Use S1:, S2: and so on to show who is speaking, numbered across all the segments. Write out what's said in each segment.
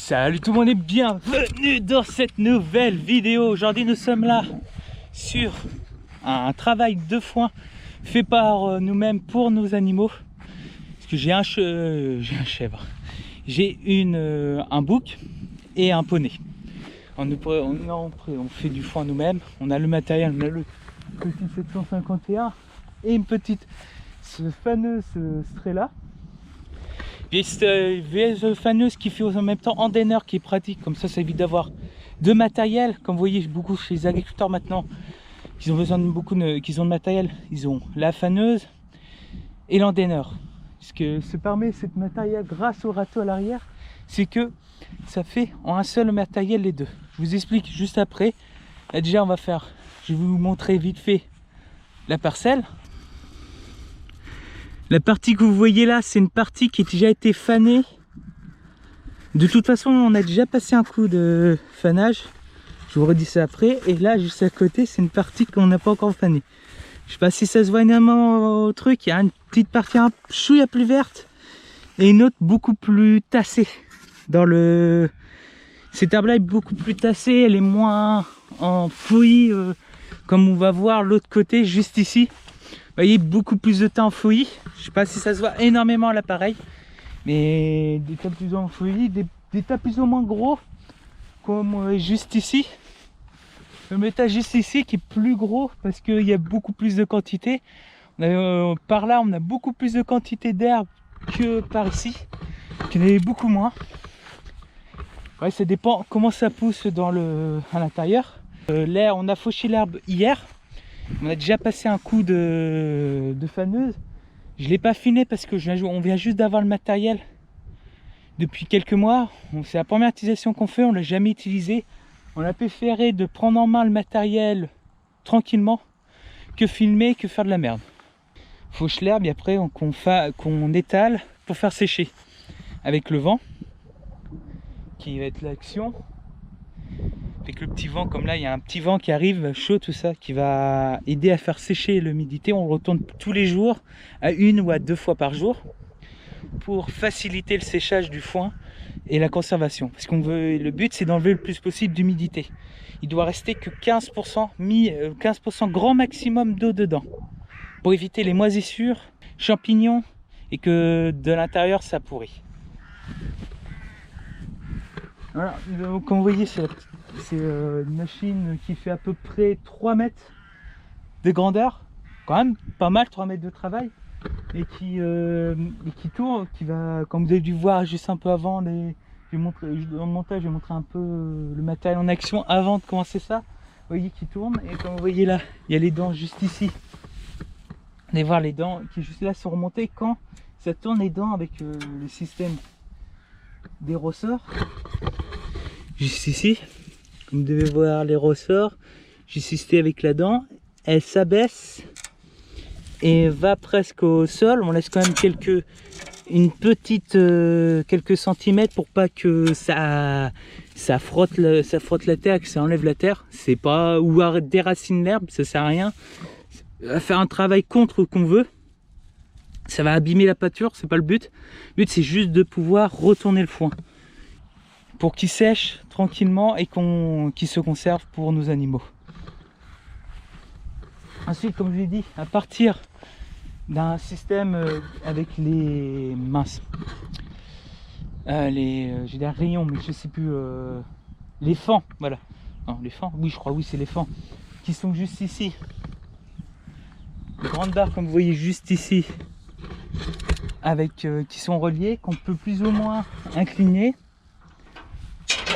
S1: Salut tout le monde et bienvenue dans cette nouvelle vidéo. Aujourd'hui nous sommes là sur un travail de foin fait par nous-mêmes pour nos animaux. Parce que j'ai un chèvre, j'ai un bouc et un poney. On fait du foin nous-mêmes, on a le matériel, on a le petit 751 et une petite faneuse Strela. Et cette faneuse qui fait en même temps endaineur qui est pratique, comme ça évite d'avoir de matériel. Comme vous voyez beaucoup chez les agriculteurs maintenant qui ont besoin de matériel, ils ont la faneuse et l'endaineur. Ce que se permet cette matériel grâce au râteau à l'arrière, c'est que ça fait en un seul matériel les deux. Je vous explique juste après. Là, déjà je vais vous montrer vite fait la parcelle. La partie que vous voyez là, c'est une partie qui a déjà été fanée. De toute façon, on a déjà passé un coup de fanage. Je vous redis ça après. Et là, juste à côté, c'est une partie qu'on n'a pas encore fanée. Je sais pas si ça se voit énormément au truc. Il y a une petite partie un chouïa plus verte et une autre beaucoup plus tassée. Cette herbe-là est beaucoup plus tassée. Elle est moins en fouillis, comme on va voir l'autre côté, juste ici. Vous voyez, beaucoup plus de tas en fouillis. Je sais pas si ça se voit énormément à l'appareil, mais des tas plus en fouillis, des tas plus ou moins gros, comme juste ici. Le tas juste ici qui est plus gros parce qu'il y a beaucoup plus de quantité. Par là, on a beaucoup plus de quantité d'herbe que par ici, qu'il y en avait beaucoup moins. Ouais, ça dépend comment ça pousse à l'intérieur. L'air, on a fauché l'herbe hier. On a déjà passé un coup de faneuse. Je ne l'ai pas finé parce que on vient juste d'avoir le matériel depuis quelques mois. C'est la première utilisation qu'on fait, on ne l'a jamais utilisé. On a préféré de prendre en main le matériel tranquillement que filmer, que faire de la merde. Fauche l'herbe et après qu'on étale pour faire sécher. Avec le vent qui va être l'action. Avec le petit vent, comme là il y a un petit vent qui arrive chaud, tout ça qui va aider à faire sécher l'humidité. On le retourne tous les jours à 1 ou à 2 fois par jour pour faciliter le séchage du foin et la conservation, parce le but c'est d'enlever le plus possible d'humidité. Il doit rester que 15% grand maximum d'eau dedans pour éviter les moisissures, champignons et que de l'intérieur ça pourrit. Voilà, comme vous voyez, c'est une machine qui fait à peu près 3 mètres de grandeur, quand même pas mal, 3 mètres de travail, et qui tourne, qui va, comme vous avez dû voir juste un peu avant, dans le montage, je vais montrer un peu le matériel en action avant de commencer ça. Vous voyez qui tourne, et comme vous voyez là, il y a les dents juste ici. Vous allez voir les dents qui juste là sont remontées quand ça tourne les dents avec le système des ressorts. Juste ici, comme vous devez voir les ressorts, juste ici avec la dent, elle s'abaisse et va presque au sol. On laisse quand même quelques centimètres pour pas que ça frotte la terre, que ça enlève la terre. C'est pas ou déracine l'herbe, ça sert à rien. Ça va faire un travail contre qu'on veut. Ça va abîmer la pâture, c'est pas le but. Le but c'est juste de pouvoir retourner le foin pour qu'il sèche tranquillement et qu'il se conserve pour nos animaux. Ensuite, comme je l'ai dit, à partir d'un système avec les j'ai des rayons, mais je sais plus, les fends, voilà. Non, les fends, oui, je crois, oui, c'est les fends qui sont juste ici. Les grandes barres, comme vous voyez, juste ici, qui sont reliées, qu'on peut plus ou moins incliner.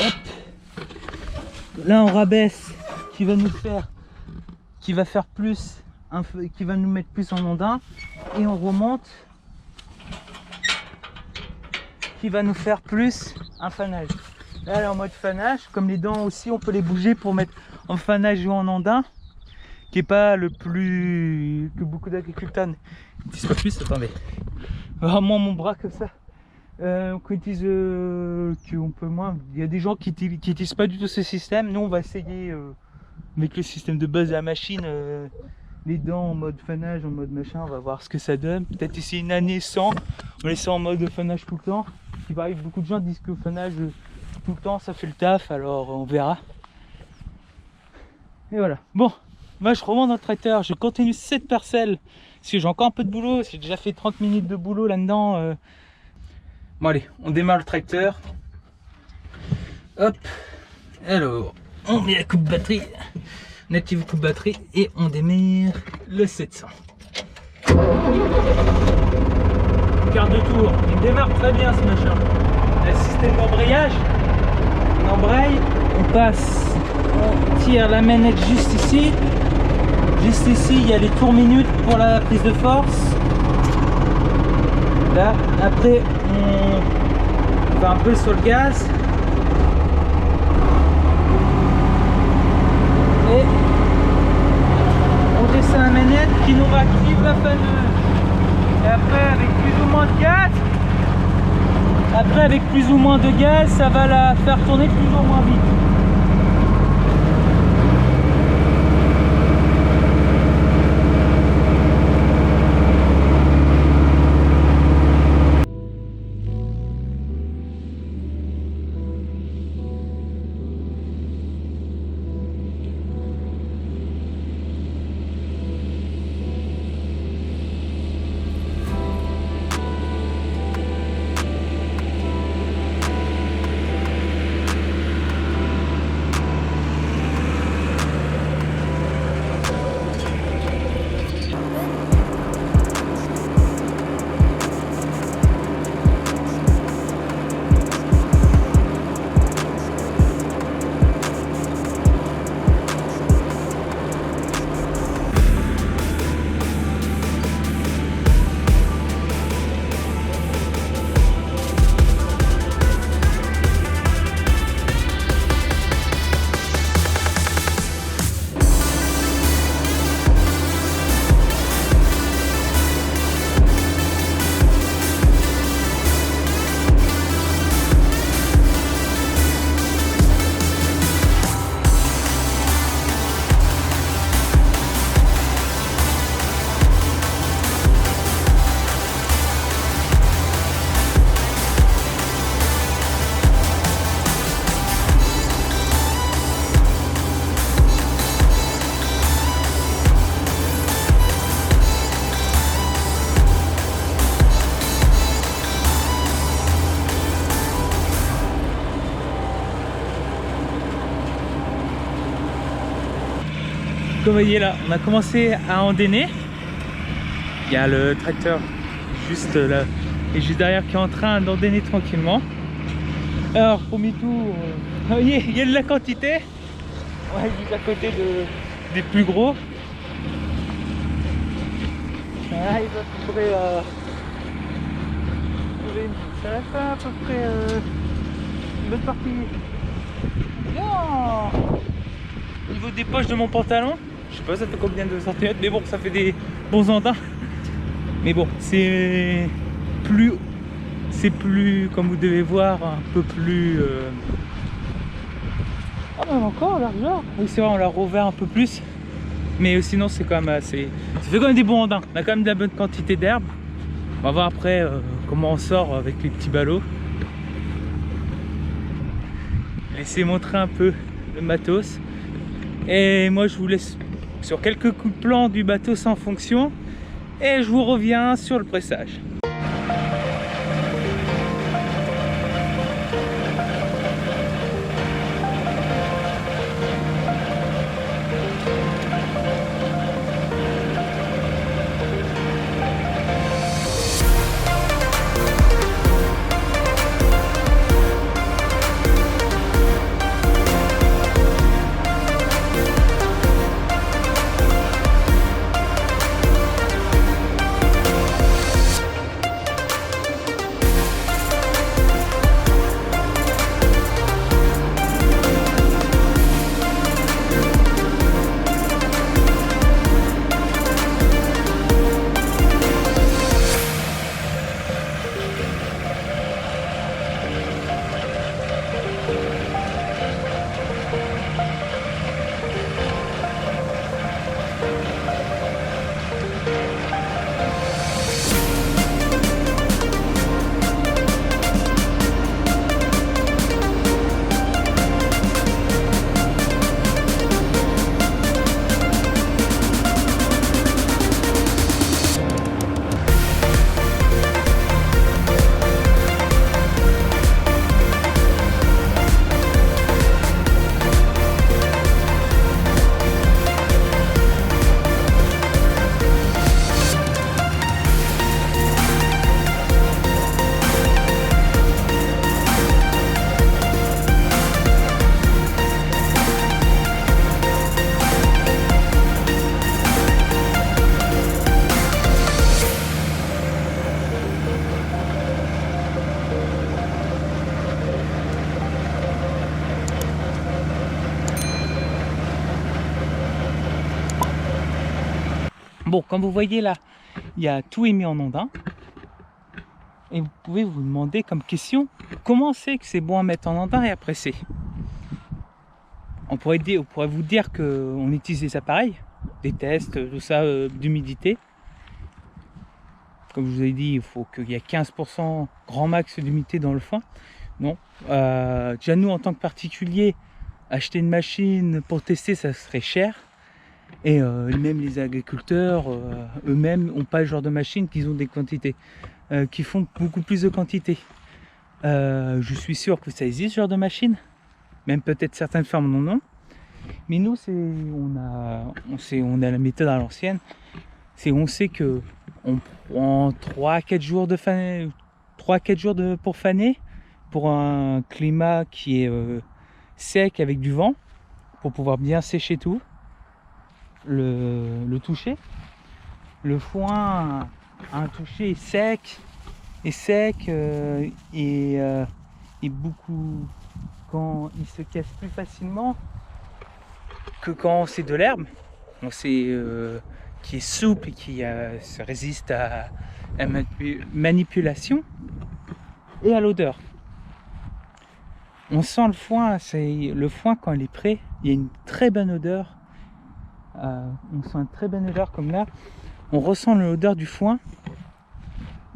S1: Hop. Là on rabaisse, qui va nous mettre plus en ondin, et on remonte, qui va nous faire plus un fanage. Là elle est en mode fanage, comme les dents aussi on peut les bouger pour mettre en fanage ou en ondin, qui est pas le plus que beaucoup d'agriculteurs ne disent pas plus. Attendez, vraiment mon bras comme ça. On utilise qu'on peut moins. Il y a des gens qui n'utilisent pas du tout ce système. Nous on va essayer avec le système de base de la machine, les dents en mode fanage, en mode machin, on va voir ce que ça donne. Peut-être essayer une année sans, on laisse ça en mode fanage tout le temps. Ce qui arrive, beaucoup de gens disent que le fanage tout le temps, ça fait le taf, alors on verra. Et voilà. Bon, moi je remonte dans le tracteur, je continue cette parcelle, parce que j'ai encore un peu de boulot, j'ai déjà fait 30 minutes de boulot là-dedans. Bon allez, on démarre le tracteur. Hop, alors, on met la coupe batterie, on active coupe batterie et on démarre le 700. Quart de tour, il démarre très bien ce machin. Le système d'embrayage, on embraye, on passe, on tire la manette juste ici. Juste ici, il y a les tours minutes pour la prise de force. Là, après, on va un peu sur le gaz. Et on descend la manette qui nous réactive la fameuse. Et après, avec plus ou moins de gaz, ça va la faire tourner plus ou moins vite. Comme vous voyez là, on a commencé à endainer. Il y a le tracteur juste là et juste derrière qui est en train d'endainer tranquillement. Alors premier tour, vous voyez, il y a de la quantité. Ouais, juste à côté des plus gros. Là, il va à peu près ça va faire à peu près une bonne partie. Bien. Au niveau des poches de mon pantalon, je sais pas ça fait combien de centimètres, mais bon, ça fait des bons andins. Mais bon, c'est plus, comme vous devez voir, un peu plus. Ah même encore largeur. Oui c'est vrai, on l'a rouvert un peu plus. Mais sinon c'est quand même assez. Ça fait quand même des bons andins. On a quand même de la bonne quantité d'herbe. On va voir après comment on sort avec les petits ballots. Laissez montrer un peu le matos. Et moi je vous laisse sur quelques coups de plan du bateau sans fonction. Et je vous reviens sur le pressage. Bon, comme vous voyez là, il y a tout est mis en ondin. Et vous pouvez vous demander comme question, comment c'est que c'est bon à mettre en ondin et à presser? On pourrait vous dire qu'on utilise des appareils, des tests, tout ça, d'humidité. Comme je vous ai dit, il faut qu'il y ait 15% grand max d'humidité dans le foin. Non. Déjà nous, en tant que particulier, acheter une machine pour tester, ça serait cher. Et même les agriculteurs, eux-mêmes, n'ont pas le genre de machine qu'ils ont des quantités, qui font beaucoup plus de quantité. Je suis sûr que ça existe, ce genre de machine. Même peut-être certaines fermes n'en ont. Mais nous, on a la méthode à l'ancienne. On sait que on prend 3-4 jours pour faner, pour un climat qui est sec avec du vent, pour pouvoir bien sécher tout, le toucher. Le foin a un toucher sec, et beaucoup, quand il se casse plus facilement que quand c'est de l'herbe. Qui est souple et qui se résiste à la manipulation et à l'odeur. On sent le foin quand il est prêt, il y a une très bonne odeur. On sent une très bonne odeur comme là. On ressent l'odeur du foin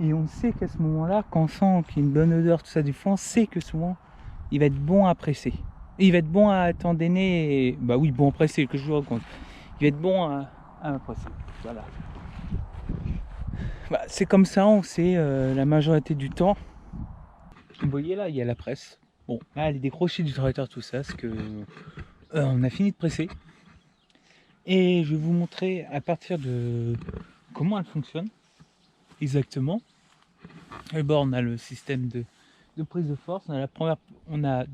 S1: et on sait qu'à ce moment-là, quand on sent qu'il y a une bonne odeur tout ça du foin, on sait que souvent il va être bon à presser. Et il va être bon à tendonner. Bah oui, bon à presser, que je vous raconte. Il va être bon à presser. Voilà. Bah, c'est comme ça, on sait la majorité du temps. Vous voyez là, il y a la presse. Bon, là, elle est décrochée du tracteur, tout ça, parce que on a fini de presser. Et je vais vous montrer à partir de comment elle fonctionne exactement. D'abord, on a le système de prise de force. On a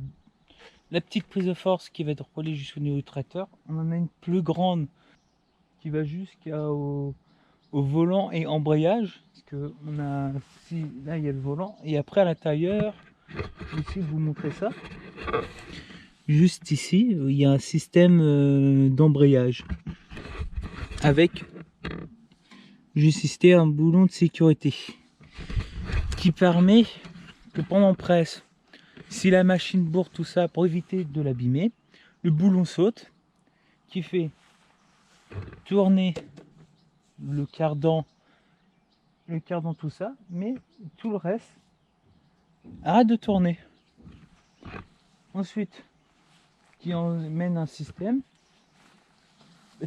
S1: la petite prise de force qui va être reliée jusqu'au niveau du tracteur. On en a une plus grande qui va jusqu'au volant et embrayage, parce que là il y a le volant, et après à l'intérieur, je vais essayer de vous montrer ça. Juste ici, il y a un système d'embrayage avec juste ici un boulon de sécurité qui permet que pendant presse, si la machine bourre tout ça, pour éviter de l'abîmer, le boulon saute, qui fait tourner le cardan, tout ça, mais tout le reste arrête de tourner. Ensuite, qui emmène un système,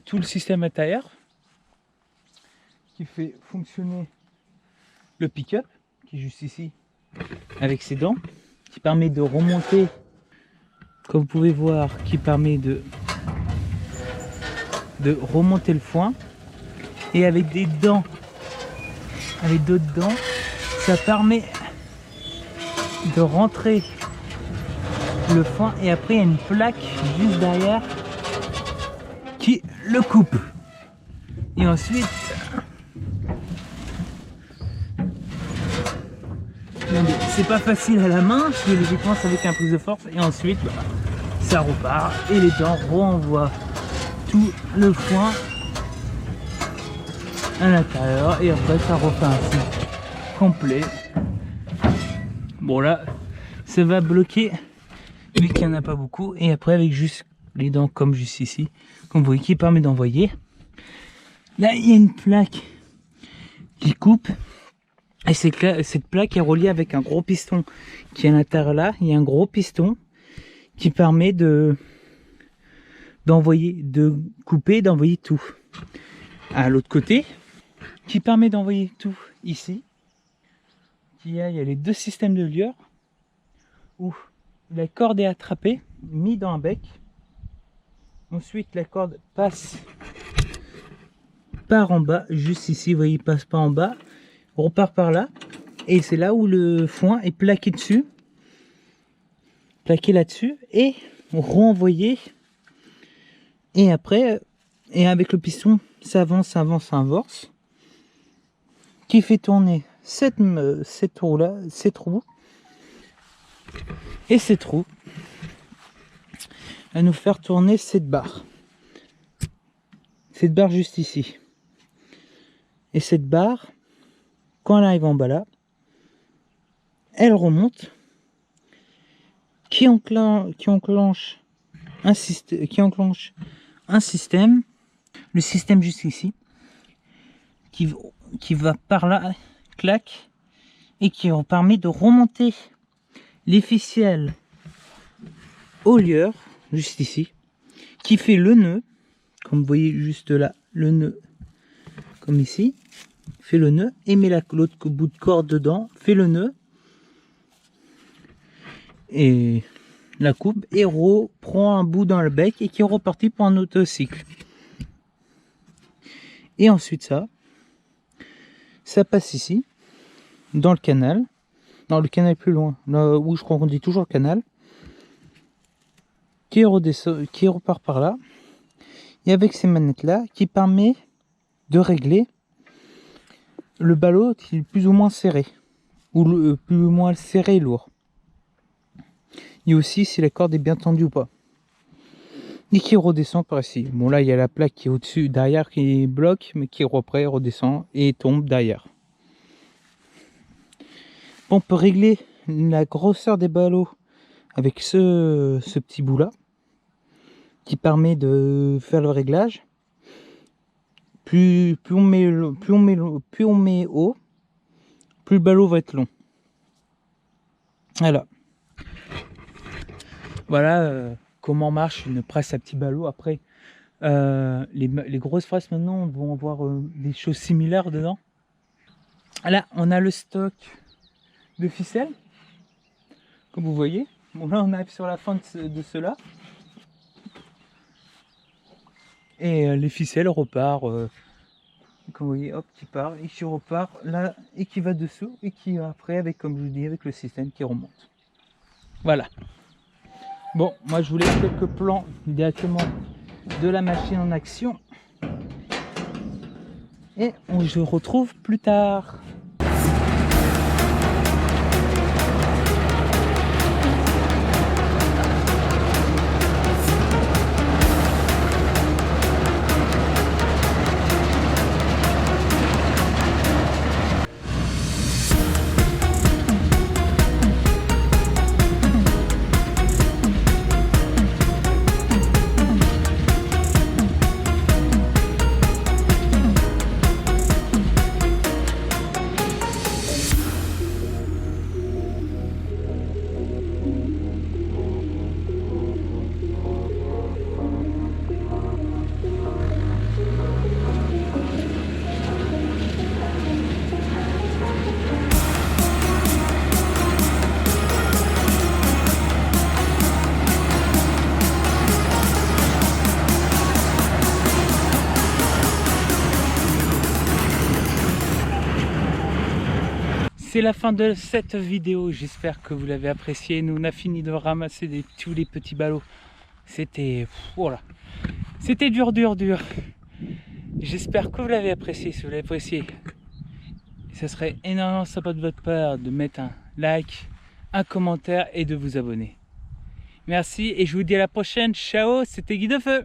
S1: tout le système intérieur, qui fait fonctionner le pick-up, qui est juste ici, avec ses dents, qui permet de remonter, comme vous pouvez voir, qui permet de remonter le foin, et avec des dents, avec d'autres dents, ça permet de rentrer le foin, et après il y a une plaque juste derrière qui le coupe. Et ensuite, c'est pas facile à la main, parce que je commence avec un prise de force, et ensuite ça repart et les dents renvoient tout le foin à l'intérieur, et après ça refait un cycle complet. Bon là ça va bloquer vu qu'il n'y en a pas beaucoup, et après avec juste les dents comme juste ici, comme vous voyez, qui permet d'envoyer. Là il y a une plaque qui coupe, et cette plaque est reliée avec un gros piston qui est à l'intérieur. Là il y a un gros piston qui permet d'envoyer, de couper, d'envoyer tout. À l'autre côté, qui permet d'envoyer tout ici, il y a les deux systèmes de lieur où la corde est attrapée, mise dans un bec. Ensuite la corde passe par en bas, juste ici, vous voyez, il passe par en bas, repart par là, et c'est là où le foin est plaqué dessus, plaqué là-dessus, et renvoyé. Et après, et avec le piston, ça avance, qui fait tourner cette roue là, cette roue, et cette roue à nous faire tourner cette barre juste ici. Et cette barre, quand elle arrive en bas là, elle remonte, qui enclenche un système, le système juste ici, qui va par là, clac, et qui permet de remonter les ficelles au lieur, juste ici, qui fait le nœud, comme vous voyez juste là, le nœud, comme ici, fait le nœud, et met l'autre bout de corde dedans, fait le nœud, et la coupe, et reprend un bout dans le bec, et qui est reparti pour un autre cycle. Et ensuite ça passe ici, dans le canal, non, le canal plus loin, là où je crois qu'on dit toujours le canal, qui redescend, qui repart par là, et avec ces manettes là, qui permet de régler le ballot qui est plus ou moins serré, ou plus ou moins serré et lourd, et aussi si la corde est bien tendue ou pas, et qui redescend par ici. Bon, là il y a la plaque qui est au-dessus, derrière, qui bloque, mais qui reprend, redescend et tombe derrière. On peut régler la grosseur des ballots avec ce petit bout là, qui permet de faire le réglage. Plus on met haut, plus le ballot va être long. Voilà comment marche une presse à petit ballot. Après, les grosses presses maintenant vont avoir des choses similaires dedans. Là, on a le stock de ficelles, comme vous voyez. Bon, là, on arrive sur la fin de cela. Et les ficelles repartent, comme vous voyez, hop, qui part, et qui repart là, et qui va dessous, et qui après, avec, comme je vous dis, avec le système qui remonte. Voilà. Bon, moi je vous laisse quelques plans directement de la machine en action. Et on se retrouve plus tard. C'est la fin de cette vidéo, j'espère que vous l'avez apprécié. Nous on a fini de ramasser tous les petits ballots. C'était voilà. C'était dur. J'espère que vous l'avez apprécié. Si vous l'avez apprécié, ça serait énormément sympa de votre part de mettre un like, un commentaire et de vous abonner. Merci et je vous dis à la prochaine. Ciao, c'était Guy de Feu.